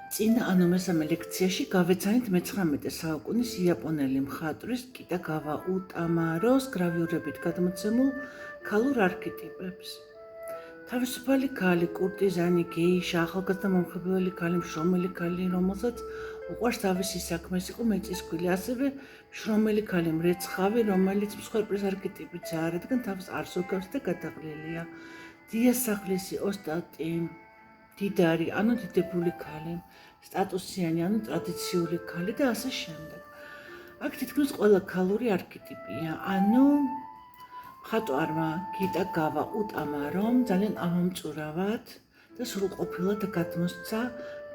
წინა ანუ მესამე ლექციაში გავეცანით მე-19 საუკუნის იაპონელი მხატვრის კიტაგავა უტამაროს გრავიურებით გადმოცემულ ქალურ არქეტიპებს. თავისუფალი ქალი, კურტიზანი, გეიშა, ახალგაზრდა მომხიბლელი ქალი, მშრომელი ქალი, რომელსაც უყვარს თავისი საქმე, იყო მეწისქვილი, ასევე მშრომელი ქალი, მრეცხავი, რომელიც მსხვერპლის არქეტიპით რადგან თავს არ ზოგავს და გადაღლილია. დიასახლისი, ოსტატი, დიდარი, ანუ დიდებული ქალი, სტატუსიანი, ანუ ტრადიციული ქალი და ასე შემდეგ. აქ თითქმის ყველა ქალური არქეტიპია, ანუ მხატვარმა კიტაგავა უტამარომ ძალიან ამომწურავად და სრულყოფილად გადმოსცა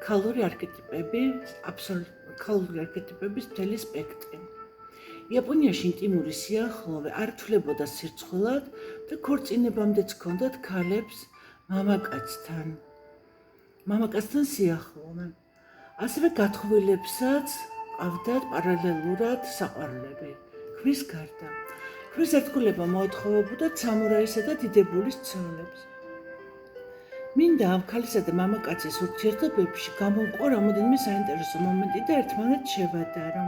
ქალური არქეტიპების მთელი სპექტრი. იაპონიაში ინტიმური სიახლოვე არ თვლებოდა სირცხვილად და ქორწინებამდეც ჰქონდათ ქალებს მამაკაცთან სიახლოვე. ასევე გათხოვილებსაც ყავდათ პარალელურად საყვარლები. ქვის გარდა. ქვის ერთგულება მოეთხოვებოდა სამურაისა და დიდებულის ცოლებს. მინდა ამ ქალისა და მამაკაცის ურთიერთობებში გამოვყო რამოდენიმე საინტერესო მომენტი და ერთმანეთს შევადარო.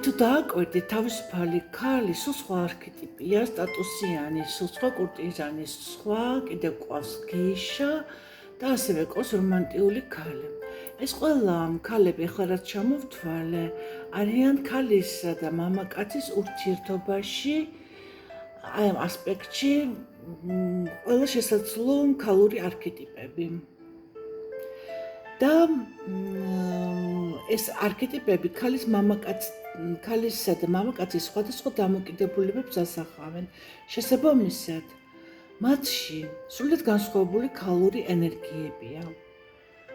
თუ დააკვირდით, თავისუფალი ქალი სულ სხვა არქეტიპია, სტატუსიანი, სულ სხვა კურტიზანი, სხვა კიდევ ყავს გეიშა და ასევე ყავს რომანტიული ქალი. ეს ყველა ქალები ახლა რაც ჩამოვთვალე, არიან ქალისა და მამაკაცის ურთიერთობაში, აი ამ ასპექტში ყველა შესაძლო ქალური არქეტიპები. და ეს არქეტიპები ქალისა და მამაკაცის სხვადასხვა დამოკიდებულებებს ასახავენ. შესაბამისად, მათში სრულიად განსხვავებული ქალური ენერგიებია.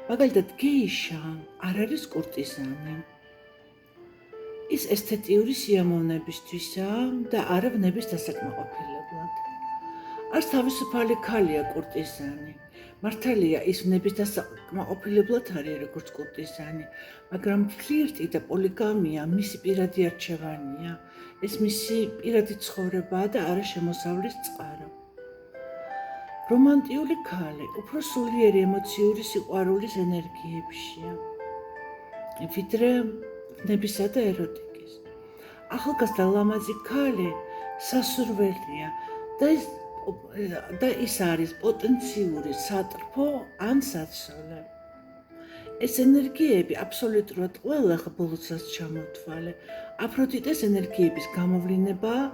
მაგალითად, გეიშა არ არის კურტიზანი. ის ესთეტიური სიამოვნებისთვისაა და არა ვნების დასაკმაყოფილებლად. არც თავისუფალი ქალია კურტიზანი. მართალია ის ვნების დასაკმაყოფილებლად არის როგორც კურტიზანი, მაგრამ ფლირტი და პოლიგამია მისი პირადი არჩევანია. ეს მისი პირადი ცხოვრებაა და არა შემოსავლის წყარო. რომანტიული ქალი უფრო სულიერი ემოციური სიყვარულის ენერგიებშია, ვიდრე ვნებისა და ეროტიკის. ახალგაზრდა ლამაზი ქალი სასურველია და ის არის პოტენციური სატრფო ან საცოლე. ეს ენერგიები აბსოლუტურად ყველა ბოლოსაც ჩამოვთვალე. აფროდიტეს ენერგიების გამოვლინებაა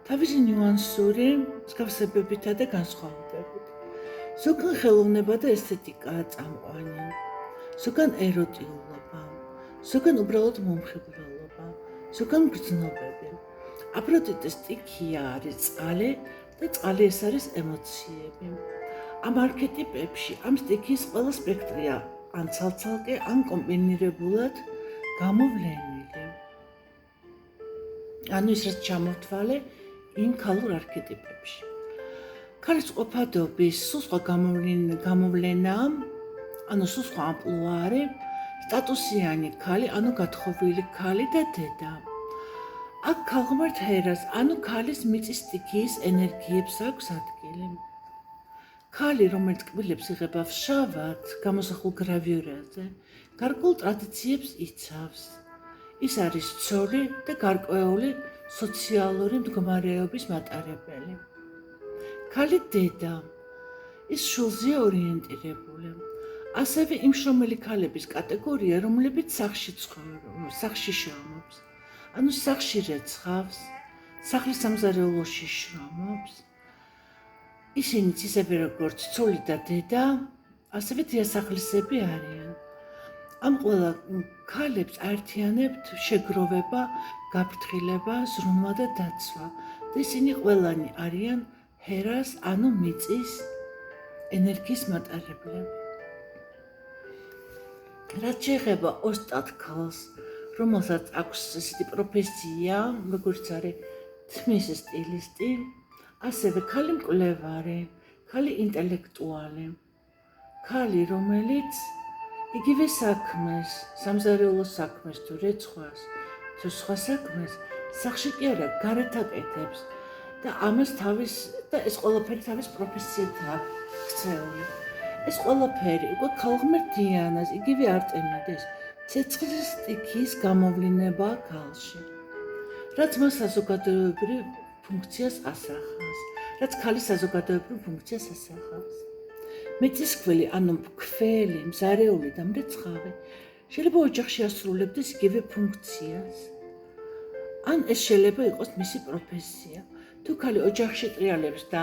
თავისი ნიუანსური მსგავსებებითა და განსხვავებებით. ზოგან ხელოვნება და ესთეტიკაა წამყვანი, ზოგან ეროტიულობა, ზოგან უბრალოდ მომხიბვლელობა, ზოგან გრძნობები. აფროდიტეს სტიქია არის წყალი და წყალი ეს არის ემოციები. ამ არქეტიპებში ამ სტიქიის ყველა სპექტრია ან ცალ-ცალკე, ან კომბინირებულად გამოვლენილი. ანუ ის რაც ჩამოვთვალე იმ ქალურ არქეტიპებში. ქალის ყოფადობის სულ სხვა გამოვლენა, ანუ სულ სხვა ამპლუა არის სტატუსიანი ქალი, ანუ გათხოვილი ქალი და დედა. აქ ქალღმერთ ჰერას, ანუ ქალის მიწის სტიქიის ენერგიებს აქვს ადგილი. ქალი, რომელიც კბილებს იღება ვშავად, გამოსახულ გრავიურაზე, გარკვეულ ტრადიციებს იცავს. ის არის ცოლი და გარკვეული სოციალური მდგომარეობის მატარებელი. ქალი დედა, ის შულზეა ორიენტირებული. ასევე იმ შრომელი ქალების კატეგორია, რომლებიც სახლში შრომობს. ანუ სახლში რეცხავს, სახლის სამზარეულოში შრომობს. ისინიც ისევე როგორც ცოლი და დედა, ასევე დიასახლისები არიან. ამ ყველა ქალებს აერთიანებთ შეგროვება, გაფრთხილება, ზრუნვა და დაცვა და ისინი ყველანი არიან ჰერას, ანუ მიწის ენერგიის მატარებლები. რაც შეეხება ოსტატ ქალს, რომელსაც აქვს ესეთი პროფესია, როგორც არის თმის სტილისტი, ასევე ქალი მკვლევარი, ქალი ინტელექტუალი, ქალი, რომელიც იგივე საქმეს, სამზარეულო საქმეს თუ რეცხვას, თუ სხვა საქმეს, სახლში კი არა, გარეთ აკეთებს და ამას და ეს ყველაფერი თავის პროფესიათაა ქცეული. ეს ყველაფერი უკვე ქალღმერთ დიანას, იგივე არტემიდეს, ცეცხლის სტიქიის გამოვლინებაა ქალში, რაც მას საზოგადოებრივ ფუნქციას ასახავს, რაც ქალის საზოგადოებრივ ფუნქციას ასახავს. მეწისქველი, ანუ ქველი, მზარეული და მრეცხავი შეიძლება ოჯახში ასრულებდეს იგივე ფუნქციას. ან ეს შეიძლება იყოს მისი პროფესია. თუ ქალი ოჯახში ტრიალებს და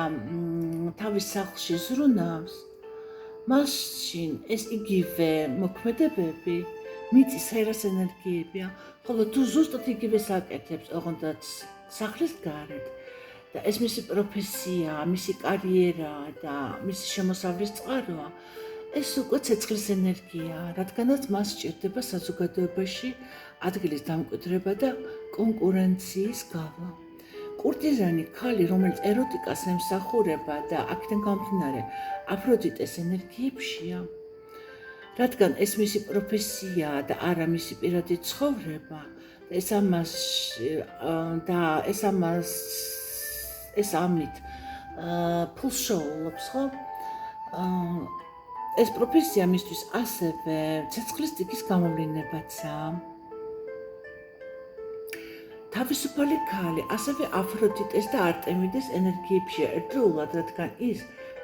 თავის სახლში ზრუნავს, მაშინ ეს იგივე მოქმედებები მიწის სფეროს ენერგიებია, ხოლო თუ ზუსტად იგივეს აკეთებს, ოღონდ სახლის გარეთ და ეს მისი პროფესია, მისი კარიერა და მისი შემოსავლის წყაროა, ეს უკვე ცეცხლის ენერგიაა, რადგანაც მას სჭირდება საზოგადოებაში ადგილის დამკვიდრება და კონკურენციის გავლა. კურტიზანი ქალი, რომელიც ეროტიკას ემსახურება და აქედან გამომდინარე აფროდიტეს ენერგიებშია, რადგან ეს მისი პროფესიაა და არა მისი პირადი ცხოვრება, ეს ამით ფულს შოულობს, ხო? ეს პროფესია მისთვის ასევე ცეცხლის სტიქის გამოვლინებაცაა. თავისუფალი ქალი ასევე აფროდიტეს და არტემიდეს ენერგიებშია ერთდროულად, რადგან ის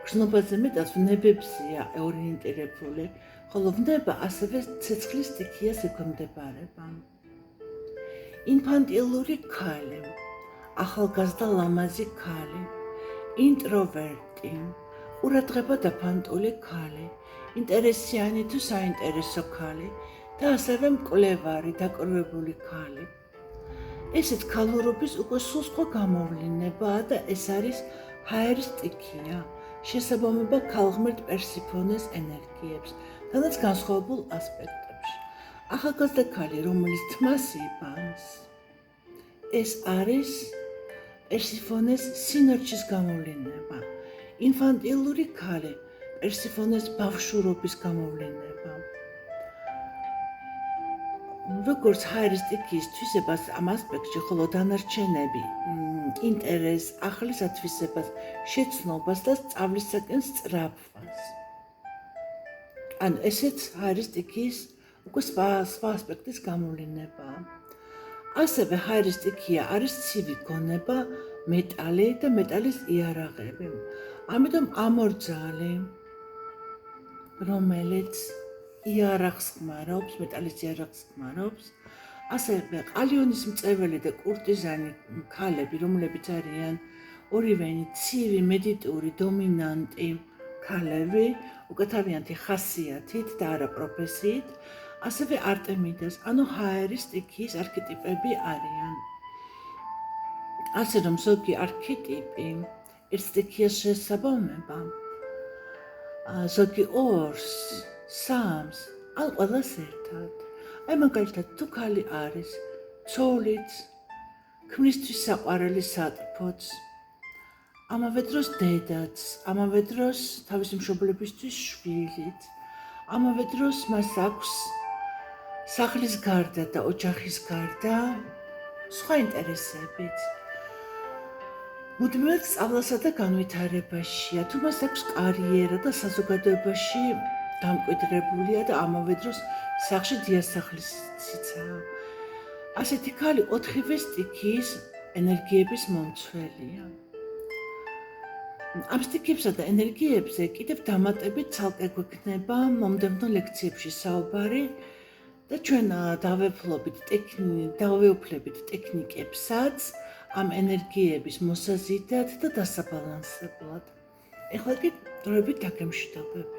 გრძნობაზე მეტად ვნებებზეა ორიენტირებული, ხოლო ვნება ასევე ცეცხლის სტიქიას ექვემდებარება. ინფანტილური ქალი, ახალგაზრდა ლამაზი ქალი, ინტროვერტი, ყურადღება დაფანტული ქალი, ინტერესიანი თუ საინტერესო ქალი და ასევე მკვლევარი, დაკრუებული ქალი. ესეც ქალურობის უკვე სულ სხვა გამოვლინებაა და ეს არის ჰაერის სტიქია, შესაბამება ქალღმერთ პერსიფონეს ენერგიებს, თანაც განსხვავებულ ასპექტებში. ახალგაზრდა ქალი, რომელიც თმას იბანს, ეს არის პერსიფონეს სინორჩის გამოვლინება. ინფანტილური ქალი, პერსიფონეს ბავშვურობის გამოვლინება. როგორც ჰაერის სტიქიის თვისებას ამ ასპექტში, ხოლო დანარჩენები ინტერესს, ახლის ათვისებას, შეცნობას და სწავლისაკენ სწრაფვას. ანუ ესეც ჰაერის სტიქიის უკვე სხვა ასპექტის გამოვლინებაა. ასევე ჰაერის სტიქია არის ცივი გონება, მეტალი და მეტალის იარაღები. ამიტომ ამორძალი, რომელიც იარაღს ხმარობს, მეტალის იარაღს ხმარობს, ასევე ყალიონის მწეველი და კურტიზანი ქალები, რომლებიც არიან ორივენი ცივი, მედიტური, დომინანტი ქალები, უკვე თავიანთი ხასიათით და არა პროფესიით, ასევე არტემიდას, ანუ ჰაერის სტიქიის არქეტიპები არიან. ასე რომ ზოგი არქეტიპი ერთ სტიქიას შესაბამება, ზოგი ორს, სამს, ან ყველას ერთად. აი მაგალითად, თუ ქალი არის ცოლიც, ქმრისთვის საყვარელი სატრფოც, ამავე დროს დედაც, ამავე დროს თავისი მშობლებისთვის შვილიც, ამავე დროს მას აქვს სახლის გარდა და ოჯახის გარდა სხვა ინტერესებიც. მუდმივად სწავლასა და განვითარებაშია, თუ მას აქვს კარიერა და საზოგადოებაში დამკვიდრებულია და ამავე დროს სახლში დიასახლისიცაა. ასეთი ქალი 4-ვე სტიქიის ენერგიების მომცველია. ამ სტიქიებსა და ენერგიებზე კიდევ დამატებით ცალკე გვექნება მომდევნო ლექციებში საუბარი და ჩვენ დავეუფლებით ტექნიკებსაც ამ ენერგიების მოსაზიდად და დასაბალანსებლად. ეხლა კი დროებით დაგემშვიდობებით.